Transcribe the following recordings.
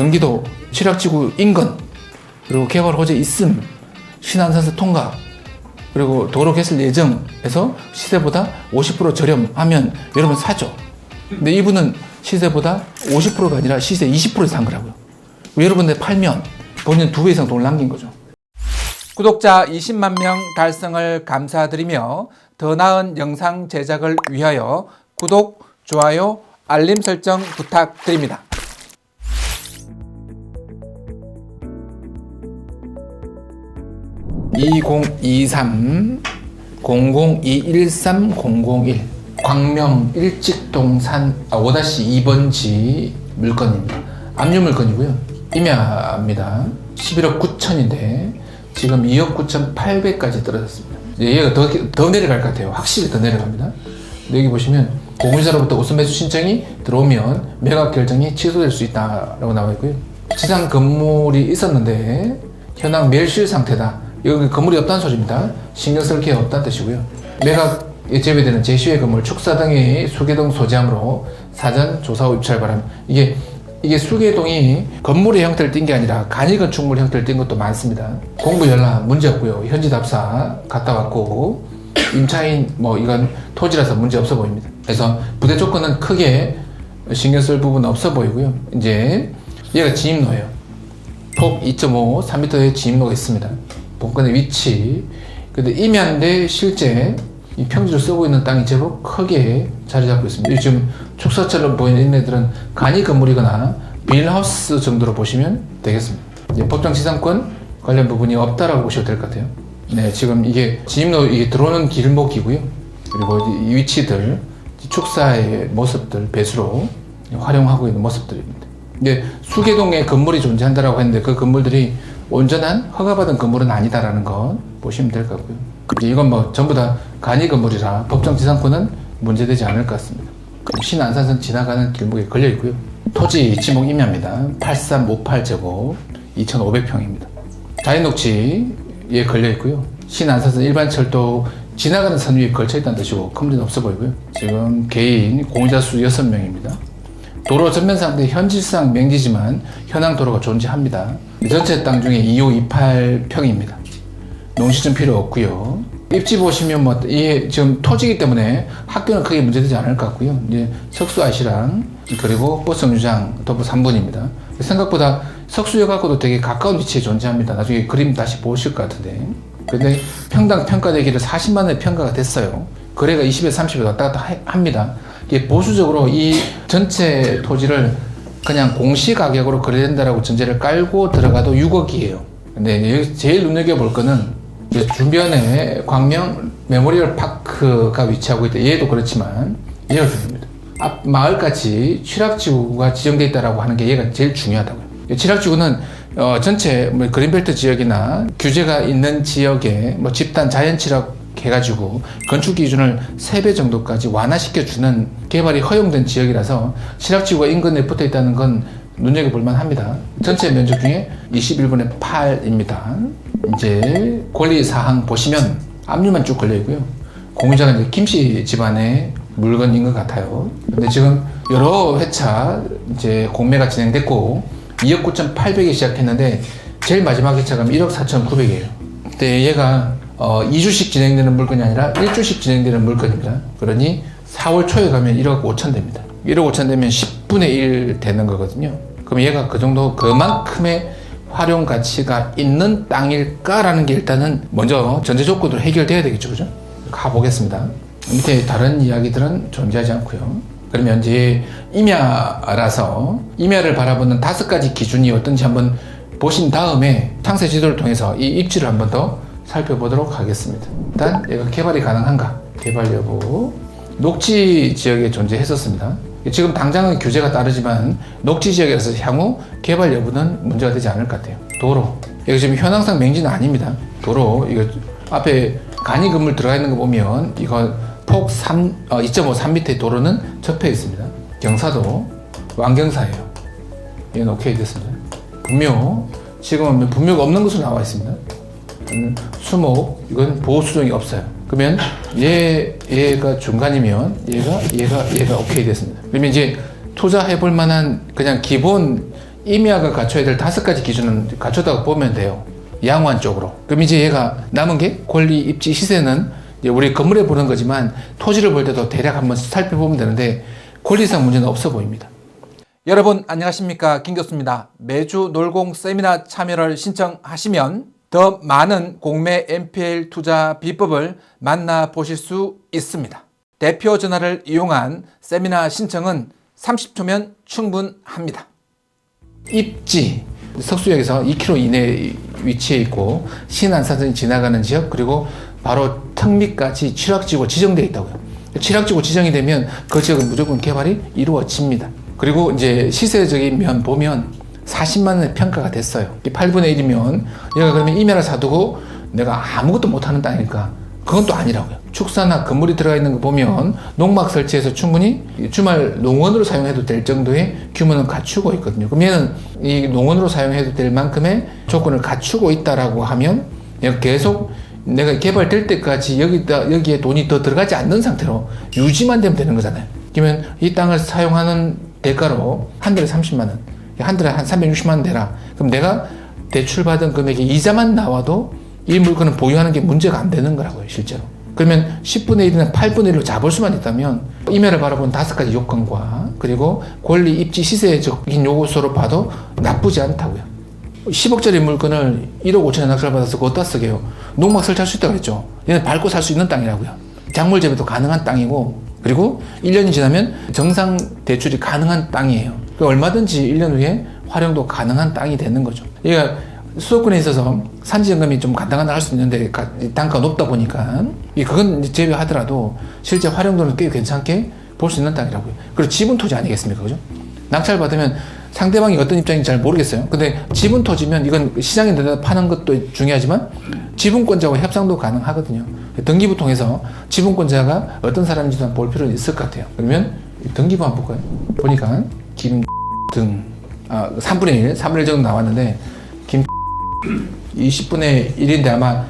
경기도 칠학지구 인근, 그리고 개발 호재 있음, 신안산서 통과, 그리고 도로 개설 예정에서 시세보다 50% 저렴하면 여러분 사죠. 근데 이분은 시세보다 50%가 아니라 시세 20%에 산 거라고요. 여러분들 팔면 본인 2배 이상 돈을 남긴 거죠. 구독자 20만 명 달성을 감사드리며 더 나은 영상 제작을 위하여 구독, 좋아요, 알림 설정 부탁드립니다. (2023) 00213001 광명 일직동산 5-2번지 물건입니다. 압류 물건이고요. 임야입니다. 11억 9천인데 지금 2억 9,800까지 떨어졌습니다. 얘가 더 내려갈 것 같아요. 확실히 더 내려갑니다. 여기 보시면 공유자로부터 우선 매수 신청이 들어오면 매각 결정이 취소될 수 있다라고 나와 있고요. 지상 건물이 있었는데 현황 멸실 상태다. 여기 건물이 없다는 소리입니다. 신경 쓸 게 없다는 뜻이고요. 매각에 제외되는 제시외 건물, 축사 등의 수계동 소지함으로 사전 조사 후 입찰 바람. 이게 수계동이 건물의 형태를 띈 게 아니라 간이 건축물 형태를 띈 것도 많습니다. 공부 연락 문제 없고요. 현지 답사 갔다 왔고 임차인 이건 토지라서 문제 없어 보입니다. 그래서 부대 조건은 크게 신경 쓸 부분은 없어 보이고요. 이제 얘가 진입로예요. 폭 2.5, 3m의 진입로가 있습니다. 본건의 위치. 근데 임야인데 실제 이 평지로 쓰고 있는 땅이 제법 크게 자리 잡고 있습니다. 지금 축사처럼 보이는 얘네들은 간이 건물이거나 비닐하우스 정도로 보시면 되겠습니다. 법정 지상권 관련 부분이 없다라고 보셔도 될 것 같아요. 네, 지금 이게 진입로 이게 들어오는 길목이고요. 그리고 이 위치들, 축사의 모습들 배수로 활용하고 있는 모습들입니다. 이게 수계동에 건물이 존재한다라고 했는데 그 건물들이 온전한 허가받은 건물은 아니다라는 거 보시면 될 것 같고요. 이건 전부 다 간이 건물이라 법정 지상권은 문제되지 않을 것 같습니다. 신안산선 지나가는 길목에 걸려 있고요. 토지 지목 임야입니다. 8358제곱 2500평입니다. 자연녹지에 걸려 있고요. 신안산선 일반철도 지나가는 선 위에 걸쳐 있다는 뜻이고 큰 문제는 없어 보이고요. 지금 개인 공유자 수 6명입니다. 도로 전면 상태 현실상 맹지지만 현황 도로가 존재합니다. 전체 땅 중에 2528평입니다. 농시좀 필요 없고요. 입지 보시면 이게 지금 토지이기 때문에 학교는 크게 문제되지 않을 것 같고요. 이제 석수 아시랑 그리고 버스 정류장 도보 3분입니다. 생각보다 석수역하고도 되게 가까운 위치에 존재합니다. 나중에 그림 다시 보실 것 같은데. 근데 평당 평가되기를 40만 원에 평가가 됐어요. 거래가 20에서 30에 왔다 갔다 합니다. 이게 보수적으로 이 전체 토지를 그냥 공시가격으로 거래된다라고 전제를 깔고 들어가도 6억이에요. 근데 여기 제일 눈여겨볼 거는 주변에 광명 메모리얼 파크가 위치하고 있다. 얘도 그렇지만 얘가 중요합니다. 앞 마을까지 취락지구가 지정되어 있다라고 하는 게 얘가 제일 중요하다고요. 취락지구는 전체 그린벨트 지역이나 규제가 있는 지역에 집단 자연취락 해가지고 건축 기준을 3배 정도까지 완화시켜주는 개발이 허용된 지역이라서 취락지구가 인근에 붙어 있다는 건 눈여겨볼 만합니다. 전체 면적 중에 21분의 8입니다. 이제 권리사항 보시면 압류만 쭉 걸려있고요. 공유자가 이제 김씨 집안의 물건인 것 같아요. 근데 지금 여러 회차 이제 공매가 진행됐고 2억 9,800에 시작했는데 제일 마지막 회차가 1억 4,900이에요. 근데 얘가 2주씩 진행되는 물건이 아니라 1주씩 진행되는 물건입니다. 그러니 4월 초에 가면 1억 5천 됩니다. 1억 5천 되면 10분의 1 되는 거거든요. 그럼 얘가 그만큼의 활용 가치가 있는 땅일까라는 게 일단은 먼저 전제 조건으로 해결돼야 되겠죠. 그죠? 가보겠습니다. 밑에 다른 이야기들은 존재하지 않고요. 그러면 이제 임야라서 임야를 바라보는 5가지 기준이 어떤지 한번 보신 다음에 상세 지도를 통해서 이 입지를 한번 더 살펴보도록 하겠습니다. 일단 얘가 개발이 가능한가? 개발 여부. 녹지 지역에 존재했었습니다. 지금 당장은 규제가 따르지만 녹지 지역에서 향후 개발 여부는 문제가 되지 않을 것 같아요. 도로. 여기 지금 현황상 맹지는 아닙니다. 도로. 이거 앞에 간이 건물 들어가 있는 거 보면 이거 폭 2.5, 3m의 도로는 접해 있습니다. 경사도 완경사예요. 얘는 오케이 됐습니다. 분묘. 지금은 분묘가 없는 것으로 나와 있습니다. 수목. 이건 보호 수정이 없어요. 그러면 얘가 중간이면 얘가 오케이 됐습니다. 그러면 이제 투자해 볼 만한 그냥 기본 임야가 갖춰야 될 5가지 기준은 갖췄다고 보면 돼요. 양호한 쪽으로. 그럼 이제 얘가 남은 게 권리, 입지, 시세는 이제 우리 건물에 보는 거지만 토지를 볼 때도 대략 한번 살펴보면 되는데 권리상 문제는 없어 보입니다. 여러분 안녕하십니까, 김교수입니다. 매주 놀공 세미나 참여를 신청하시면 더 많은 공매 NPL 투자 비법을 만나보실 수 있습니다. 대표 전화를 이용한 세미나 신청은 30초면 충분합니다. 입지, 석수역에서 2km 이내에 위치해 있고 신안산선이 지나가는 지역, 그리고 바로 턱 밑까지 취락지구 지정되어 있다고요. 취락지구 지정이 되면 그 지역은 무조건 개발이 이루어집니다. 그리고 이제 시세적인 면 보면 40만 원의 평가가 됐어요. 8분의 1이면 얘가 그러면 임야를 사두고 내가 아무것도 못하는 땅이니까 그건 또 아니라고요. 축사나 건물이 들어가 있는 거 보면 농막 설치해서 충분히 주말 농원으로 사용해도 될 정도의 규모는 갖추고 있거든요. 그럼 얘는 이 농원으로 사용해도 될 만큼의 조건을 갖추고 있다라고 하면 얘가 계속 내가 개발될 때까지 여기에 돈이 더 들어가지 않는 상태로 유지만 되면 되는 거잖아요. 그러면 이 땅을 사용하는 대가로 한 달에 30만 원, 한 달에 한 360만 원 내라. 그럼 내가 대출받은 금액의 이자만 나와도 이 물건은 보유하는 게 문제가 안 되는 거라고요, 실제로. 그러면 10분의 1이나 8분의 1로 잡을 수만 있다면 임야를 바라보는 5가지 요건과 그리고 권리, 입지, 시세적인 요소로 봐도 나쁘지 않다고요. 10억짜리 물건을 1억 5천에 낙찰 받아서 그거 어디다 쓰게요? 농막 설치할 수 있다고 그랬죠. 얘는 밟고 살 수 있는 땅이라고요. 작물 재배도 가능한 땅이고, 그리고 1년이 지나면 정상 대출이 가능한 땅이에요. 얼마든지 1년 후에 활용도 가능한 땅이 되는 거죠. 얘가 수도권에 있어서 산지연금이 좀 간당간당 할 수 있는데 단가가 높다 보니까 그건 제외하더라도 실제 활용도는 꽤 괜찮게 볼 수 있는 땅이라고요. 그리고 지분 토지 아니겠습니까? 그죠? 낙찰 받으면 상대방이 어떤 입장인지 잘 모르겠어요. 근데 지분 토지면 이건 시장에 내다 파는 것도 중요하지만 지분권자와 협상도 가능하거든요. 등기부 통해서 지분권자가 어떤 사람인지도 볼 필요는 있을 것 같아요. 그러면 등기부 한번 볼까요? 보니까 김등 3분의 1 정도 나왔는데 김 20분의 1인데 아마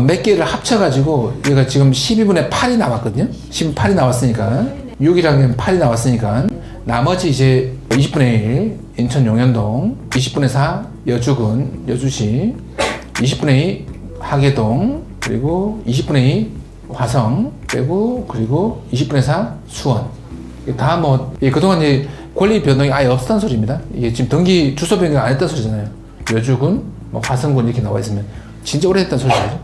몇 개를 합쳐가지고 얘가 지금 12분의 8이 나왔거든요. 18이 나왔으니까 6이랑 8이 나왔으니까 나머지 이제 20분의 1 인천 용현동, 20분의 4 여주군 여주시, 20분의 2 하계동, 그리고 20분의 2 화성 빼고, 그리고 20분의 4 수원. 다 뭐 그동안 이제 권리 변동이 아예 없었다는 소리입니다. 이게 지금 등기 주소 변경 안 했다는 소리잖아요. 여주군, 뭐 화성군 이렇게 나와 있으면 진짜 오래됐다는 소리죠.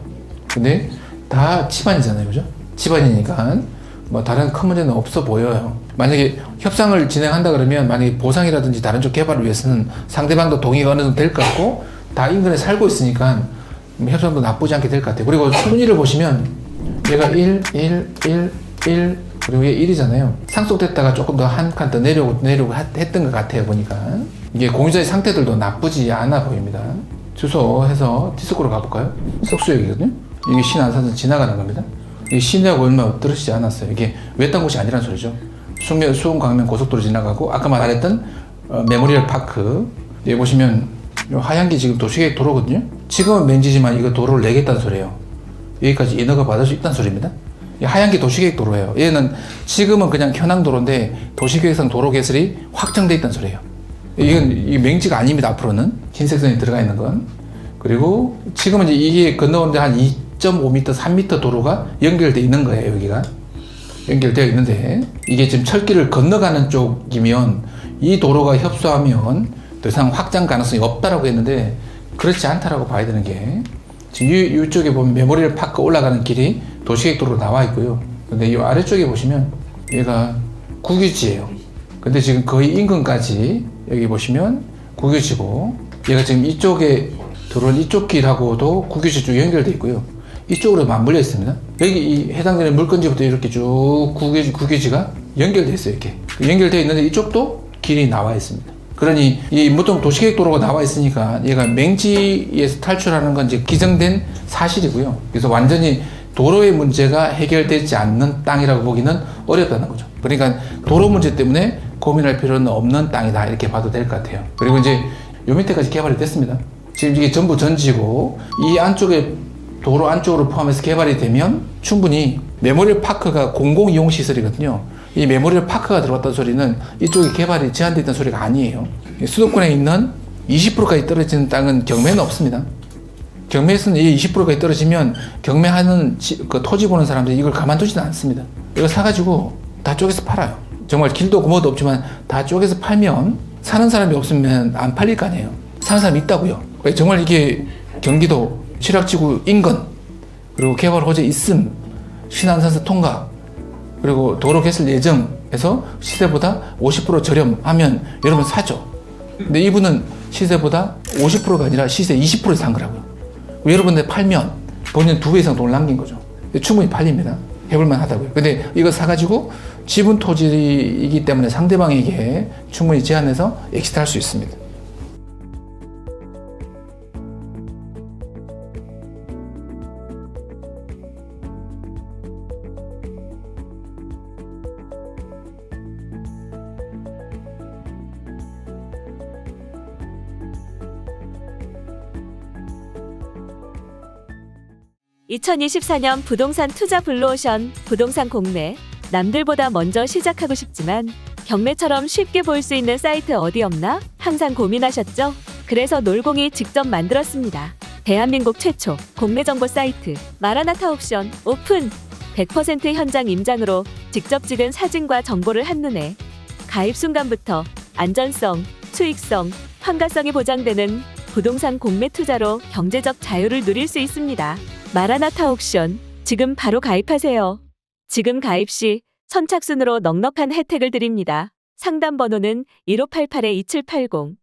근데 다 치반이잖아요, 그죠? 치반이니까 뭐 다른 큰 문제는 없어 보여요. 만약에 협상을 진행한다 그러면 만약에 보상이라든지 다른 쪽 개발을 위해서는 상대방도 동의가 어느 정도 될 것 같고 다 인근에 살고 있으니까 협상도 나쁘지 않게 될 것 같아요. 그리고 순위를 보시면 얘가 1, 1, 1, 1 그리고 얘 1이잖아요. 상속됐다가 조금 더 한 칸 더 내려오고 했던 것 같아요, 보니까. 이게 공유자의 상태들도 나쁘지 않아 보입니다. 주소 해서 디스코로 가볼까요? 석수역이거든요. 이게 신안산선 지나가는 겁니다. 이 시내하고 얼마 떨어지지 않았어요. 이게 외딴 곳이 아니란 소리죠. 수원 광명 고속도로 지나가고 아까 말했던 메모리얼 파크. 여기 보시면 요 하얀 게 지금 도시계획 도로거든요. 지금은 맨지지만 이거 도로를 내겠다는 소리예요. 여기까지 인허가 받을 수 있다는 소리입니다. 이 하얀 게 도시계획 도로예요. 얘는 지금은 그냥 현황 도로인데 도시계획상 도로 개설이 확정돼 있다는 소리예요. 이건 이 맹지가 아닙니다. 앞으로는 흰색 선이 들어가 있는 건. 그리고 지금은 이제 이게 건너오는데 한 2.5m, 3m 도로가 연결돼 있는 거예요. 여기가 연결되어 있는데 이게 지금 철길을 건너가는 쪽이면 이 도로가 협소하면 더 이상 확장 가능성이 없다라고 했는데 그렇지 않다라고 봐야 되는 게 지금 이쪽에 보면 메모리얼 파크 올라가는 길이 도시계획 도로로 나와 있고요. 근데 이 아래쪽에 보시면 얘가 국유지예요. 근데 지금 거의 인근까지 여기 보시면 국유지고 얘가 지금 이쪽에 들어온 이쪽 길하고도 국유지 쭉 연결되어 있고요. 이쪽으로 맞물려 있습니다. 여기 이 해당되는 물건지부터 이렇게 쭉 국유지가 연결되어 있어요. 이렇게 연결되어 있는데 이쪽도 길이 나와 있습니다. 그러니 이 무통 도시계획 도로가 나와 있으니까 얘가 맹지에서 탈출하는 건 이제 기정된 사실이고요. 그래서 완전히 도로의 문제가 해결되지 않는 땅이라고 보기는 어렵다는 거죠. 그러니까 도로 문제 때문에 고민할 필요는 없는 땅이다 이렇게 봐도 될 것 같아요. 그리고 이제 요 밑에까지 개발이 됐습니다. 지금 이게 전부 전지고 이 안쪽에 도로 안쪽으로 포함해서 개발이 되면 충분히 메모리얼 파크가 공공이용시설이거든요. 이 메모리얼 파크가 들어갔다는 소리는 이쪽에 개발이 제한되어 있다는 소리가 아니에요. 수도권에 있는 20%까지 떨어지는 땅은 경매는 없습니다. 경매에서는 이게 20%까지 떨어지면 경매하는 그 토지 보는 사람들이 이걸 가만두지도 않습니다. 이거 사가지고 다 쪼개서 팔아요. 정말 길도 고모도 없지만 다 쪼개서 팔면 사는 사람이 없으면 안 팔릴 거 아니에요. 사는 사람이 있다고요. 정말 이게 경기도 취락지구 인근, 그리고 개발 호재 있음, 신안산서 통과, 그리고 도로 개설 예정에서 시세보다 50% 저렴하면 여러분 사죠. 근데 이분은 시세보다 50%가 아니라 시세 20%에 산 거라고요. 여러분들 팔면 본인 2배 이상 돈을 남긴 거죠. 충분히 팔립니다. 해볼만 하다고요. 근데 이거 사가지고 지분 토지이기 때문에 상대방에게 충분히 제한해서 엑시트할 수 있습니다. (2024년) 부동산 투자 블루오션 부동산 공매. 남들보다 먼저 시작하고 싶지만 경매처럼 쉽게 볼 수 있는 사이트 어디 없나? 항상 고민하셨죠? 그래서 놀공이 직접 만들었습니다. 대한민국 최초 공매 정보 사이트 마라나타 옵션 오픈. 100% 현장 임장으로 직접 찍은 사진과 정보를 한눈에 가입 순간부터 안전성, 수익성, 환가성이 보장되는 부동산 공매 투자로 경제적 자유를 누릴 수 있습니다. 마라나타 옥션, 지금 바로 가입하세요. 지금 가입 시 선착순으로 넉넉한 혜택을 드립니다. 상담 번호는 1588-2780.